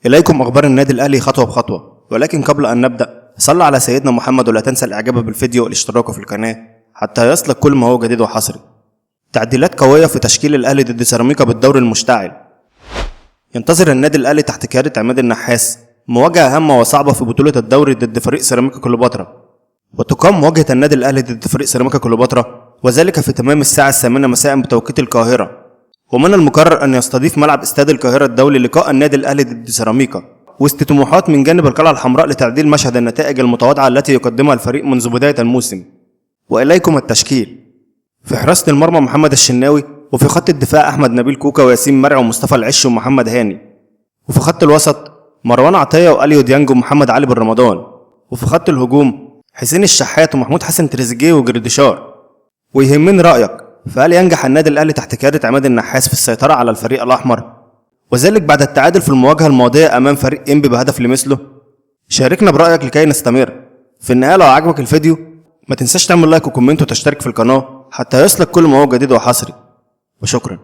إليكم أخبار النادي الأهلي خطوة بخطوة، ولكن قبل أن نبدأ صل على سيدنا محمد ولا تنسى الإعجاب بالفيديو والاشتراك في القناة حتى يصلك كل ما هو جديد وحصري. تعديلات قوية في تشكيل الأهلي ضد سيراميكا بالدوري المشتعل. ينتظر النادي الأهلي تحت قيادة عماد النحاس مواجهة هامة وصعبة في بطولة الدوري ضد فريق سيراميكا كليوباترا، وتقام مواجهة النادي الأهلي ضد فريق سيراميكا كليوباترا وذلك في تمام الساعة 8 مساء بتوقيت القاهرة. ومن المقرر أن يستضيف ملعب استاد القاهرة الدولي لقاء النادي الأهلي ضد سيراميكا، وسط طموحات من جانب القلعة الحمراء لتعديل مشهد النتائج المتواضعة التي يقدمها الفريق منذ بداية الموسم. وإليكم التشكيل: في حراسة المرمى محمد الشناوي، وفي خط الدفاع أحمد نبيل كوكا وياسين مرعي ومصطفى العش ومحمد هاني، وفي خط الوسط مروان عطية وأليو ديانج ومحمد علي بن رمضان، وفي خط الهجوم حسين الشحات ومحمود حسن تريزيجيه وجريديشار. ويهمني رأيك، فهل ينجح النادي الأهلي تحت قيادة عماد النحاس في السيطرة على الفريق الأحمر، وذلك بعد التعادل في المواجهة الماضية أمام فريق إنبي بهدف لمثله؟ شاركنا برأيك لكي نستمر. في النهاية لو عجبك الفيديو ما تنساش تعمل لايك وكومنت وتشترك في القناة حتى يصلك كل ما هو جديد وحصري، وشكرا.